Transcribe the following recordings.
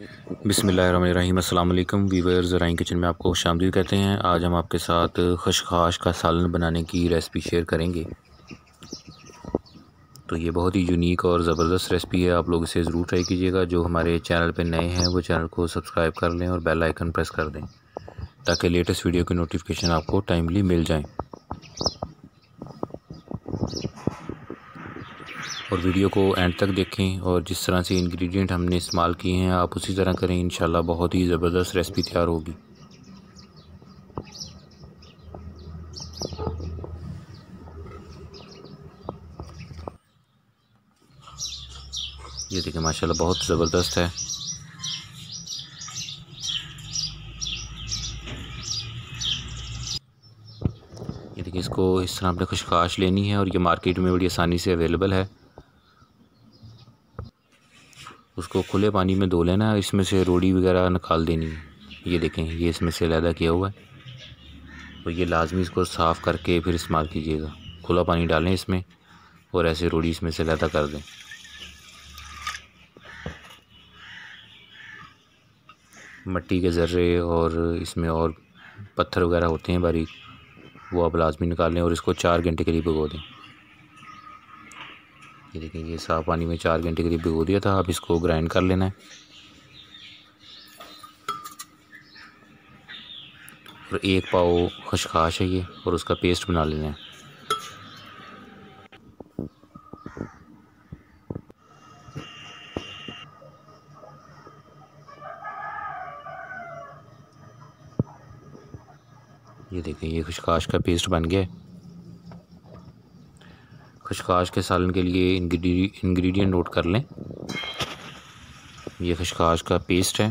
बिस्मिल्लाहिर्रहमानिर्रहीम। अस्सलाम वालेकुम वीवर्स, ज़राइन किचन में आपको खुशामदीद कहते हैं। आज हम आपके साथ खशखाश का सालन बनाने की रेसिपी शेयर करेंगे। तो ये बहुत ही यूनिक और ज़बरदस्त रेसिपी है, आप लोग इसे ज़रूर ट्राई कीजिएगा। जो हमारे चैनल पे नए हैं वो चैनल को सब्सक्राइब कर लें और बेल आइकन प्रेस कर दें ताकि लेटेस्ट वीडियो की नोटिफिकेशन आपको टाइमली मिल जाएँ। और वीडियो को एंड तक देखें और जिस तरह से इंग्रेडिएंट हमने इस्तेमाल किए हैं आप उसी तरह करें। इंशाल्लाह बहुत ही ज़बरदस्त रेसिपी तैयार होगी। ये देखिए माशाल्लाह बहुत ज़बरदस्त है। ये देखिए इसको इस तरह आपने खशखाश लेनी है और ये मार्केट में बड़ी आसानी से अवेलेबल है। उसको खुले पानी में धो लेना है, इसमें से रोड़ी वगैरह निकाल देनी है। ये देखें ये इसमें से अलहदा किया हुआ है, तो ये लाजमी इसको साफ़ करके फिर इस्तेमाल कीजिएगा। खुला पानी डालें इसमें और ऐसे रोड़ी इसमें से अलहदा कर दें। मिट्टी के ज़र्रे और इसमें और पत्थर वगैरह होते हैं बारीक, वो आप लाजमी निकाल लें और इसको 4 घंटे के लिए भिगो दें। ये देखें ये साफ़ पानी में 4 घंटे के लिए भिगो दिया था। अब इसको ग्राइंड कर लेना है और 1 पाव खशखाश है ये और उसका पेस्ट बना लेना है। ये देखें ये खशखाश का पेस्ट बन गया है। खशखाश के सालन के लिए इंग्रेडिएंट नोट कर लें। ये खशखाश का पेस्ट है,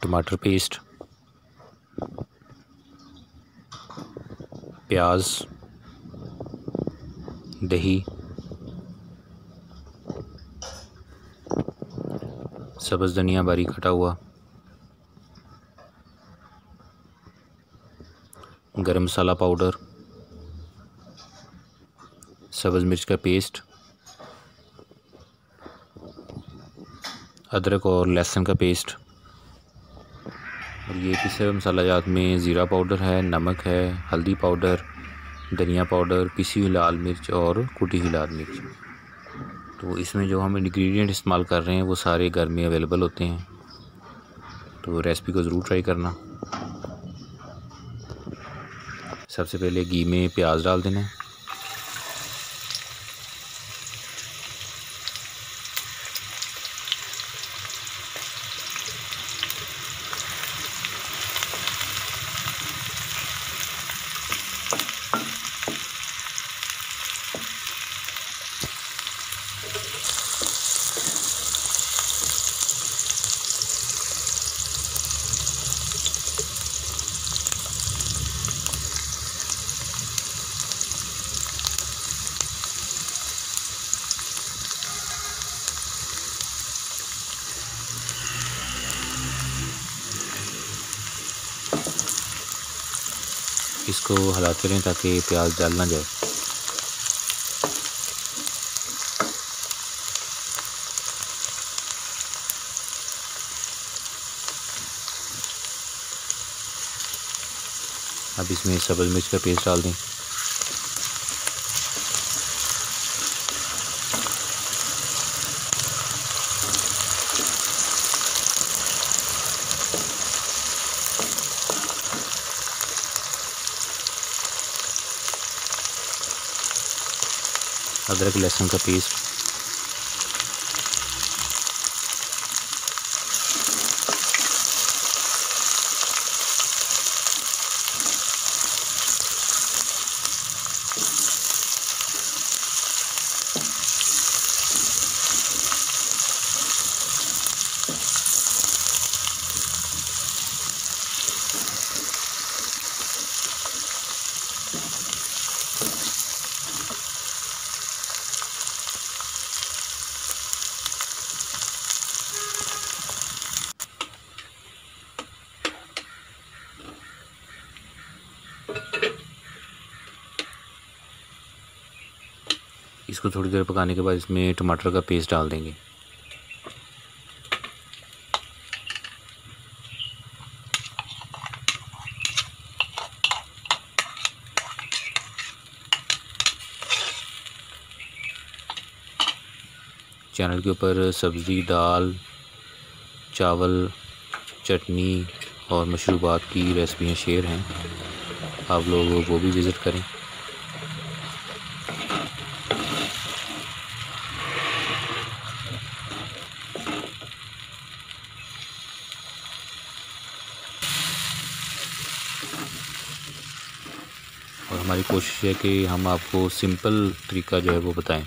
टमाटर पेस्ट, प्याज, दही, सब्ज़ धनिया बारीक कटा हुआ, गरम मसाला पाउडर, सब्ज़ मिर्च का पेस्ट, अदरक और लहसुन का पेस्ट। और ये पिसे हुए मसाला जात में ज़ीरा पाउडर है, नमक है, हल्दी पाउडर, धनिया पाउडर, पिसी हुई लाल मिर्च और कुटी हुई लाल मिर्च। तो इसमें जो हम इंग्रेडिएंट इस्तेमाल कर रहे हैं वो सारे घर में अवेलेबल होते हैं, तो रेसिपी को ज़रूर ट्राई करना। सबसे पहले घी में प्याज डाल देना है। इसको हिलाते रहें ताकि प्याज जल ना जाए। अब इसमें सब्ज़ मिर्च का पेस्ट डाल दें। अदरक लहसुन का पेस्ट, इसको थोड़ी देर पकाने के बाद इसमें टमाटर का पेस्ट डाल देंगे। चैनल के ऊपर सब्ज़ी, दाल, चावल, चटनी और मशरूबात की रेसिपियाँ शेयर हैं, आप लोग वो भी विज़िट करें। और हमारी कोशिश है कि हम आपको सिंपल तरीका जो है वो बताएं,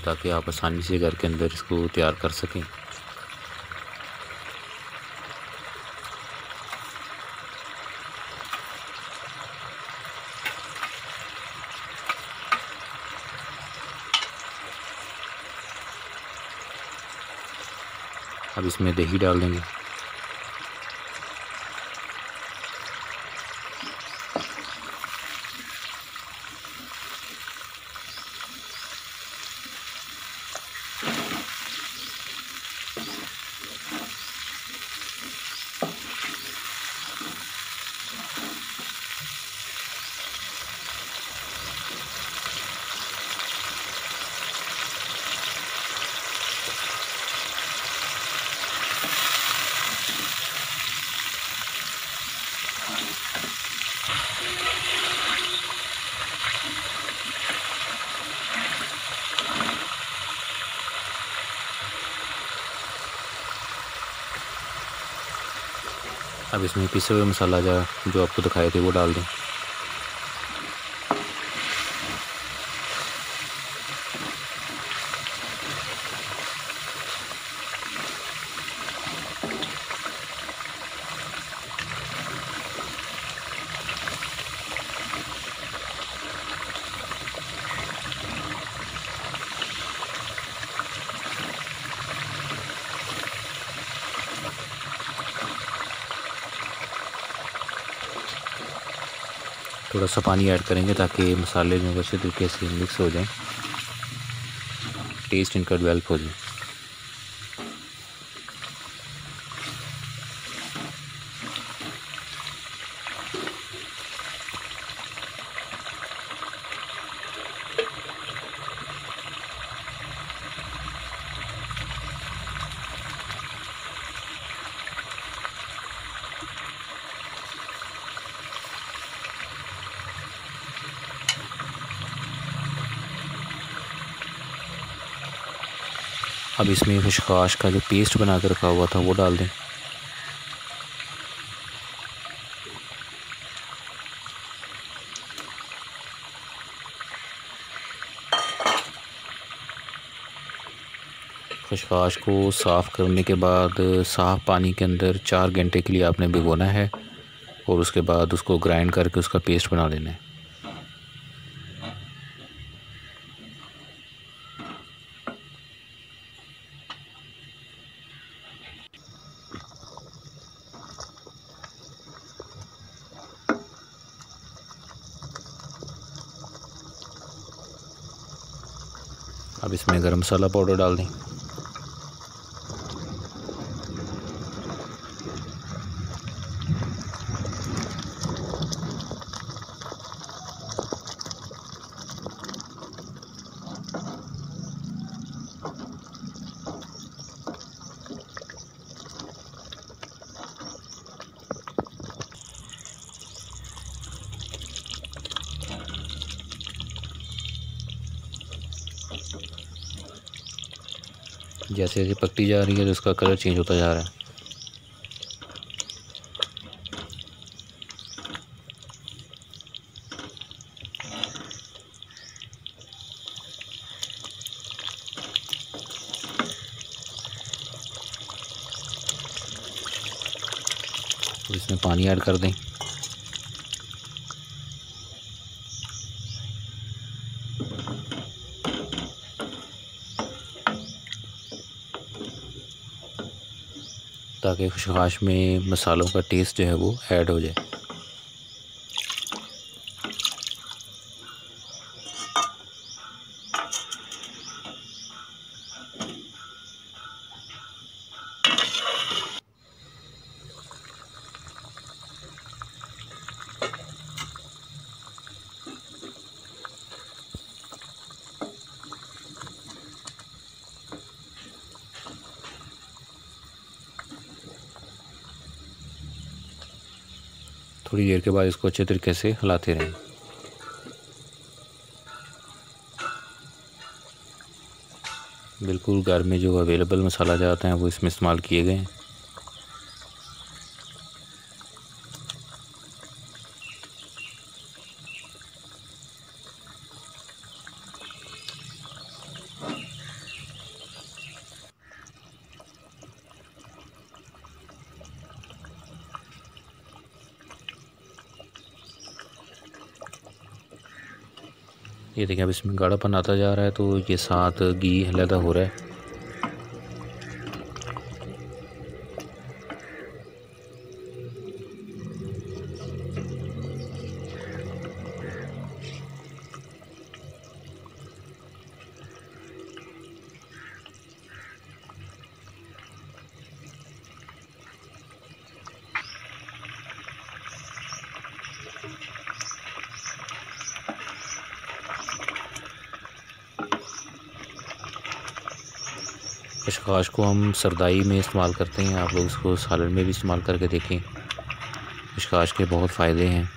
ताकि आप आसानी से घर के अंदर इसको तैयार कर सकें। अब इसमें दही डाल देंगे। अब इसमें पिसे हुए मसाला जो आपको दिखाए थे वो डाल दें। थोड़ा सा पानी ऐड करेंगे ताकि मसाले जो अच्छे तरीके से मिक्स हो जाएं, टेस्ट इनका डेवलप हो जाए। अब इसमें खशखाश का जो पेस्ट बना कर रखा हुआ था वो डाल दें। खशखाश को साफ़ करने के बाद साफ़ पानी के अंदर 4 घंटे के लिए आपने भिगोना है और उसके बाद उसको ग्राइंड करके उसका पेस्ट बना लेना है। अब इसमें गरम मसाला पाउडर डाल दें। जैसे जैसे पकती जा रही है तो उसका कलर चेंज होता जा रहा है। तो इसमें पानी ऐड कर दें। ताकि खशखाश में मसालों का टेस्ट जो है वो ऐड हो जाए। थोड़ी देर के बाद इसको अच्छे तरीके से हिलाते रहें। बिल्कुल घर में जो अवेलेबल मसाला जाते हैं वो इसमें इस्तेमाल किए गए हैं। ये देखिए अब इसमें गाढ़ापन आता जा रहा है, तो ये साथ घी अलहदा हो रहा है। खशखाश को हम सरदाई में इस्तेमाल करते हैं, आप लोग इसको सालन में भी इस्तेमाल करके देखें। खशखाश के बहुत फ़ायदे हैं।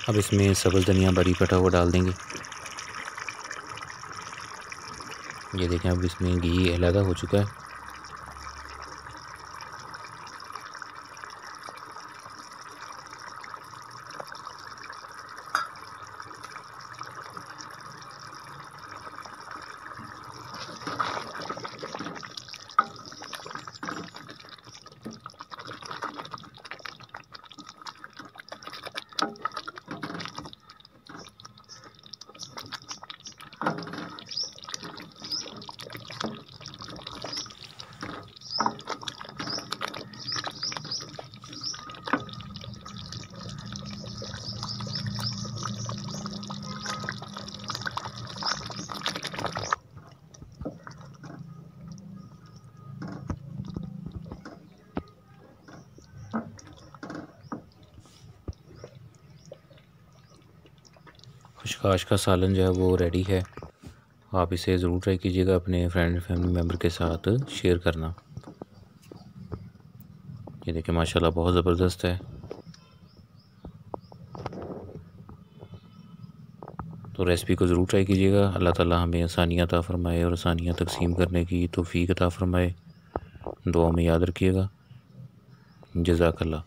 अब इसमें सब्ज़ धनिया बारीक कटा हुआ डाल देंगे। ये देखें अब इसमें घी अलहदा हो चुका है। खशखाश का सालन जो है वो रेडी है। आप इसे ज़रूर ट्राई कीजिएगा, अपने फ्रेंड फैमिली मेम्बर के साथ शेयर करना। ये देखिए माशाल्लाह बहुत ज़बरदस्त है। तो रेसिपी को ज़रूर ट्राई कीजिएगा। अल्लाह ताला हमें आसानियाँ अता फ़रमाए और आसानियाँ तकसीम करने की तौफ़ीक अता फ़रमाए। दुआ में याद रखिएगा। जज़ाकल्लाह।